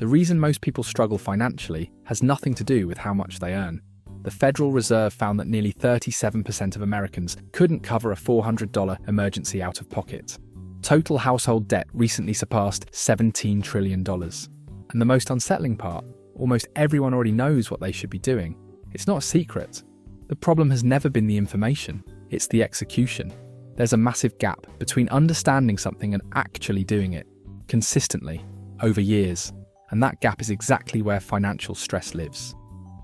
The reason most people struggle financially has nothing to do with how much they earn. The Federal Reserve found that nearly 37% of Americans couldn't cover a $400 emergency out of pocket. Total household debt recently surpassed $17 trillion. And the most unsettling part, almost everyone already knows what they should be doing. It's not a secret. The problem has never been the information, it's the execution. There's a massive gap between understanding something and actually doing it, consistently, over years. And that gap is exactly where financial stress lives.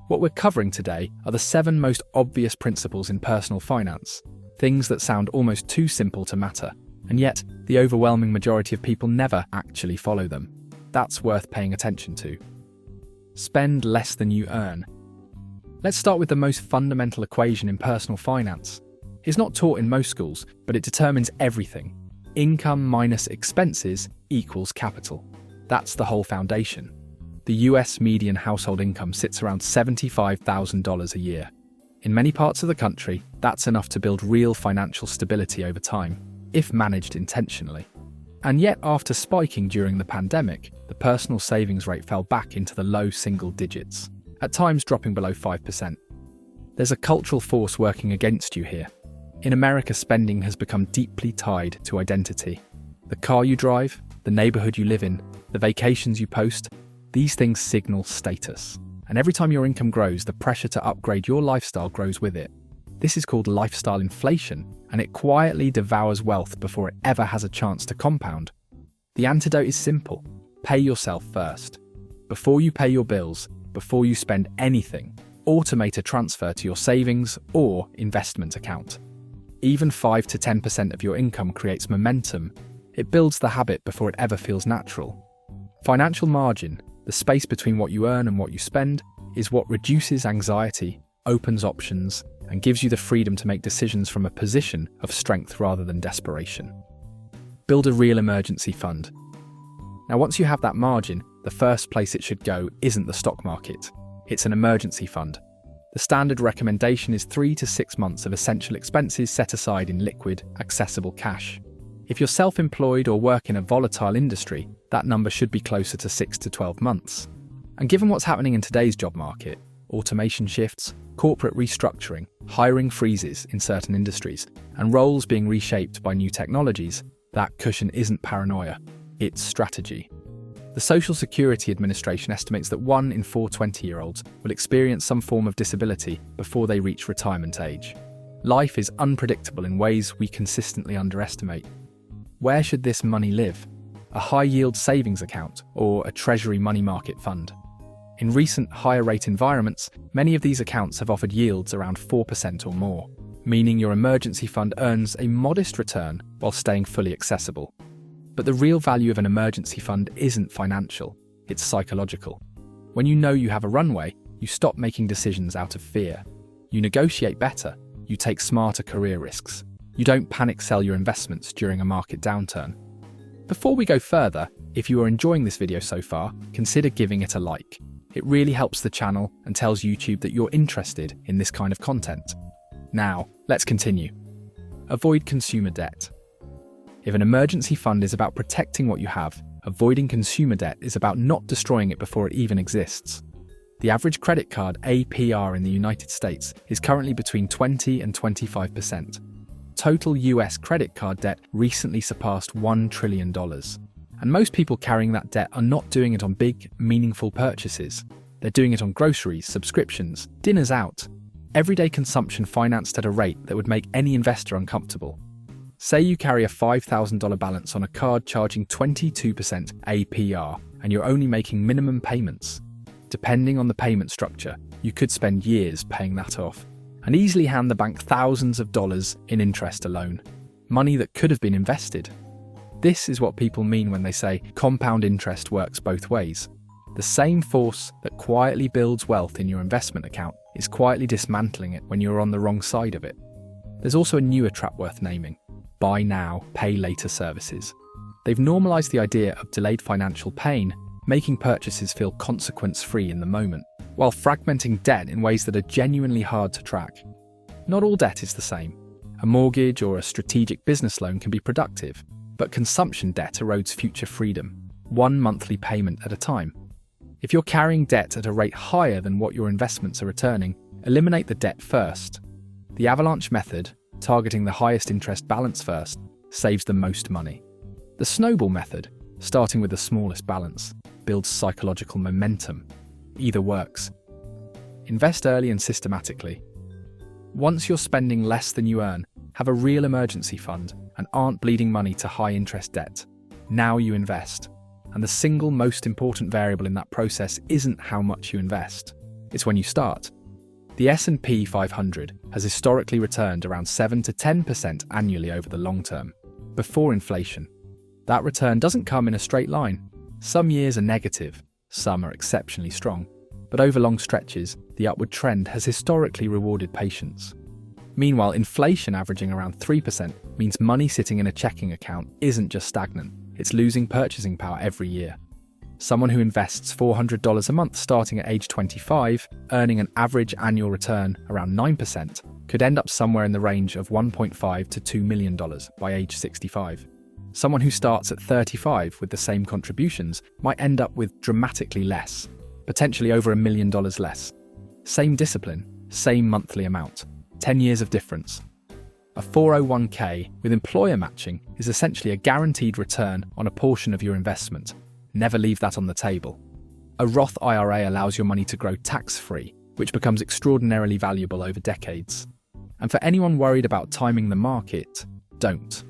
What we're covering today are the 7 most obvious principles in personal finance, things that sound almost too simple to matter, and yet the overwhelming majority of people never actually follow them. That's worth paying attention to. Spend less than you earn. Let's start with the most fundamental equation in personal finance. It's not taught in most schools, but it determines everything. Income minus expenses equals capital. That's the whole foundation. The US median household income sits around $75,000 a year. In many parts of the country, that's enough to build real financial stability over time, if managed intentionally. And yet, after spiking during the pandemic, the personal savings rate fell back into the low single digits, at times dropping below 5%. There's a cultural force working against you here. In America, spending has become deeply tied to identity. The car you drive, the neighborhood you live in, the vacations you post, these things signal status. And every time your income grows, the pressure to upgrade your lifestyle grows with it. This is called lifestyle inflation, and it quietly devours wealth before it ever has a chance to compound. The antidote is simple. Pay yourself first. Before you pay your bills, before you spend anything, automate a transfer to your savings or investment account. Even 5 to 10% of your income creates momentum. It builds the habit before it ever feels natural. Financial margin, the space between what you earn and what you spend, is what reduces anxiety, opens options, and gives you the freedom to make decisions from a position of strength rather than desperation. Build a real emergency fund. Now, once you have that margin, the first place it should go isn't the stock market. It's an emergency fund. The standard recommendation is 3 to 6 months of essential expenses set aside in liquid, accessible cash. If you're self-employed or work in a volatile industry, that number should be closer to 6 to 12 months. And given what's happening in today's job market, automation shifts, corporate restructuring, hiring freezes in certain industries, and roles being reshaped by new technologies, that cushion isn't paranoia, it's strategy. The Social Security Administration estimates that 1 in 4 20-year-olds will experience some form of disability before they reach retirement age. Life is unpredictable in ways we consistently underestimate. Where should this money live? A high-yield savings account or a treasury money market fund? In recent higher-rate environments, many of these accounts have offered yields around 4% or more, meaning your emergency fund earns a modest return while staying fully accessible. But the real value of an emergency fund isn't financial, it's psychological. When you know you have a runway, you stop making decisions out of fear. You negotiate better, you take smarter career risks. You don't panic sell your investments during a market downturn. Before we go further, if you are enjoying this video so far, consider giving it a like. It really helps the channel and tells YouTube that you're interested in this kind of content. Now, let's continue. Avoid consumer debt. If an emergency fund is about protecting what you have, avoiding consumer debt is about not destroying it before it even exists. The average credit card APR in the United States is currently between 20 and 25%. Total US credit card debt recently surpassed $1 trillion. And most people carrying that debt are not doing it on big, meaningful purchases. They're doing it on groceries, subscriptions, dinners out, everyday consumption financed at a rate that would make any investor uncomfortable. Say you carry a $5,000 balance on a card charging 22% APR and you're only making minimum payments. Depending on the payment structure, you could spend years paying that off and easily hand the bank thousands of dollars in interest alone, money that could have been invested. This is what people mean when they say compound interest works both ways. The same force that quietly builds wealth in your investment account is quietly dismantling it when you're on the wrong side of it. There's also a newer trap worth naming: buy now, pay later services. They've normalized the idea of delayed financial pain, making purchases feel consequence-free in the moment, while fragmenting debt in ways that are genuinely hard to track. Not all debt is the same. A mortgage or a strategic business loan can be productive, but consumption debt erodes future freedom, one monthly payment at a time. If you're carrying debt at a rate higher than what your investments are returning, eliminate the debt first. The avalanche method, targeting the highest interest balance first, saves the most money. The snowball method, starting with the smallest balance, builds psychological momentum. Either works. Invest early and systematically. Once you're spending less than you earn, have a real emergency fund and aren't bleeding money to high-interest debt. Now you invest. And the single most important variable in that process isn't how much you invest. It's when you start. The S&P 500 has historically returned around 7 to 10% annually over the long term, before inflation. That return doesn't come in a straight line. Some years are negative, some are exceptionally strong. But over long stretches, the upward trend has historically rewarded patience. Meanwhile, inflation averaging around 3% means money sitting in a checking account isn't just stagnant, it's losing purchasing power every year. Someone who invests $400 a month starting at age 25, earning an average annual return around 9%, could end up somewhere in the range of $1.5 to $2 million by age 65. Someone who starts at 35 with the same contributions might end up with dramatically less, potentially over $1 million less. Same discipline, same monthly amount, 10 years of difference. A 401k with employer matching is essentially a guaranteed return on a portion of your investment. Never leave that on the table. A Roth IRA allows your money to grow tax-free, which becomes extraordinarily valuable over decades. And for anyone worried about timing the market, don't.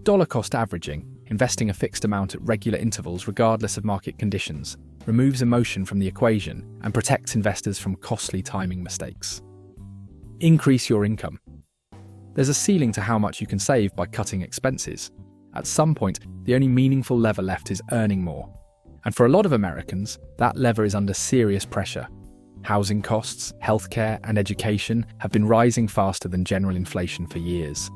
Dollar cost averaging, investing a fixed amount at regular intervals regardless of market conditions, removes emotion from the equation and protects investors from costly timing mistakes. Increase your income. There's a ceiling to how much you can save by cutting expenses. At some point, the only meaningful lever left is earning more. And for a lot of Americans, that lever is under serious pressure. Housing costs, healthcare, and education have been rising faster than general inflation for years.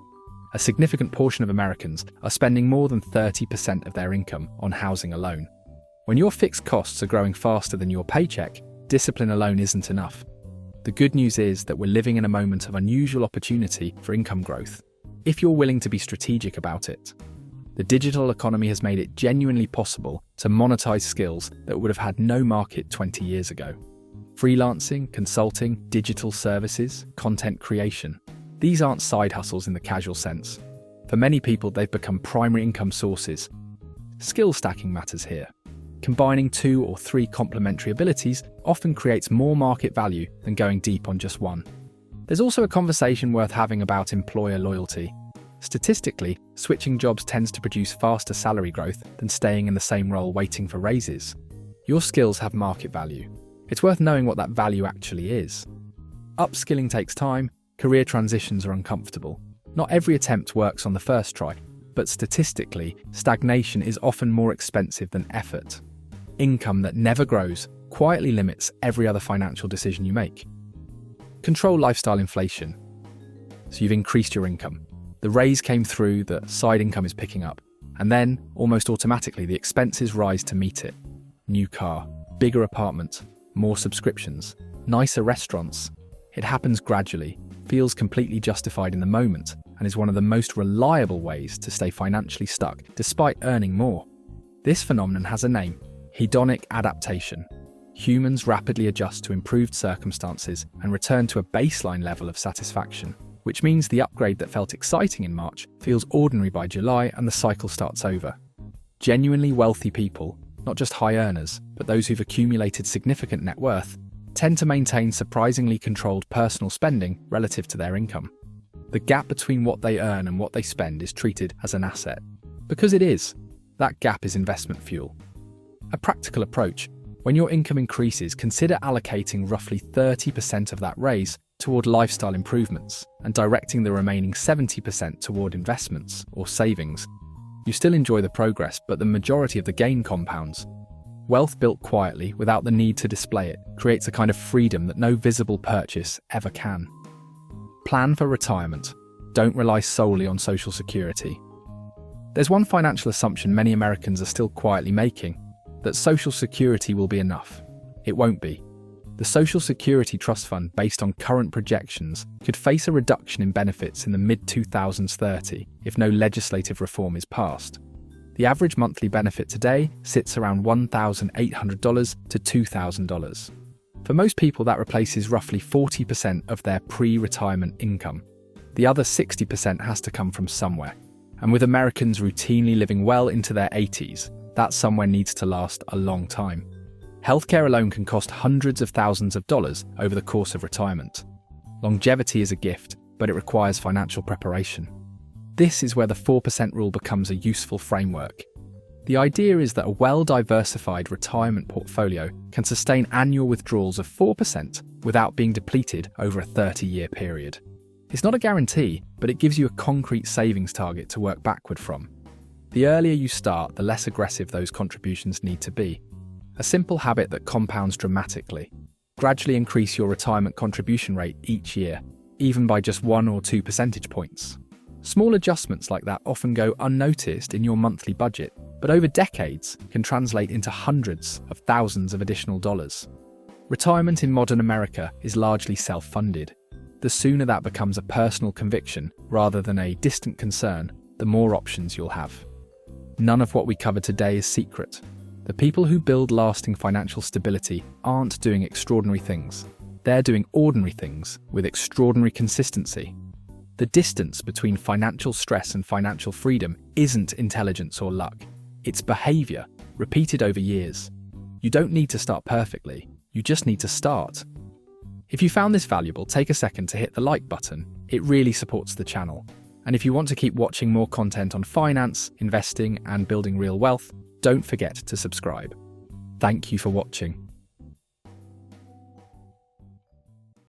A significant portion of Americans are spending more than 30% of their income on housing alone. When your fixed costs are growing faster than your paycheck, discipline alone isn't enough. The good news is that we're living in a moment of unusual opportunity for income growth, if you're willing to be strategic about it. The digital economy has made it genuinely possible to monetize skills that would have had no market 20 years ago. Freelancing, consulting, digital services, content creation. These aren't side hustles in the casual sense. For many people, they've become primary income sources. Skill stacking matters here. Combining 2 or 3 complementary abilities often creates more market value than going deep on just one. There's also a conversation worth having about employer loyalty. Statistically, switching jobs tends to produce faster salary growth than staying in the same role waiting for raises. Your skills have market value. It's worth knowing what that value actually is. Upskilling takes time, career transitions are uncomfortable. Not every attempt works on the first try, but statistically, stagnation is often more expensive than effort. Income that never grows quietly limits every other financial decision you make. Control lifestyle inflation. So you've increased your income. The raise came through, the side income is picking up. And then, almost automatically, the expenses rise to meet it. New car, bigger apartment, more subscriptions, nicer restaurants. It happens gradually, feels completely justified in the moment, and is one of the most reliable ways to stay financially stuck despite earning more. This phenomenon has a name: hedonic adaptation. Humans rapidly adjust to improved circumstances and return to a baseline level of satisfaction, which means the upgrade that felt exciting in March feels ordinary by July and the cycle starts over. Genuinely wealthy people, not just high earners, but those who've accumulated significant net worth, tend to maintain surprisingly controlled personal spending relative to their income. The gap between what they earn and what they spend is treated as an asset. Because it is, that gap is investment fuel. A practical approach: when your income increases, consider allocating roughly 30% of that raise toward lifestyle improvements and directing the remaining 70% toward investments or savings. You still enjoy the progress, but the majority of the gain compounds. Wealth built quietly, without the need to display it, creates a kind of freedom that no visible purchase ever can. Plan for retirement. Don't rely solely on Social Security. There's one financial assumption many Americans are still quietly making: that Social Security will be enough. It won't be. The Social Security Trust Fund, based on current projections, could face a reduction in benefits in the mid-2030 if no legislative reform is passed. The average monthly benefit today sits around $1,800 to $2,000. For most people, that replaces roughly 40% of their pre-retirement income. The other 60% has to come from somewhere. And with Americans routinely living well into their 80s, that somewhere needs to last a long time. Healthcare alone can cost hundreds of thousands of dollars over the course of retirement. Longevity is a gift, but it requires financial preparation. This is where the 4% rule becomes a useful framework. The idea is that a well-diversified retirement portfolio can sustain annual withdrawals of 4% without being depleted over a 30-year period. It's not a guarantee, but it gives you a concrete savings target to work backward from. The earlier you start, the less aggressive those contributions need to be. A simple habit that compounds dramatically. Gradually increase your retirement contribution rate each year, even by just 1 or 2 percentage points. Small adjustments like that often go unnoticed in your monthly budget, but over decades can translate into hundreds of thousands of additional dollars. Retirement in modern America is largely self-funded. The sooner that becomes a personal conviction rather than a distant concern, the more options you'll have. None of what we covered today is secret. The people who build lasting financial stability aren't doing extraordinary things. They're doing ordinary things with extraordinary consistency. The distance between financial stress and financial freedom isn't intelligence or luck. It's behavior, repeated over years. You don't need to start perfectly. You just need to start. If you found this valuable, take a second to hit the like button. It really supports the channel. And if you want to keep watching more content on finance, investing, and building real wealth, don't forget to subscribe. Thank you for watching.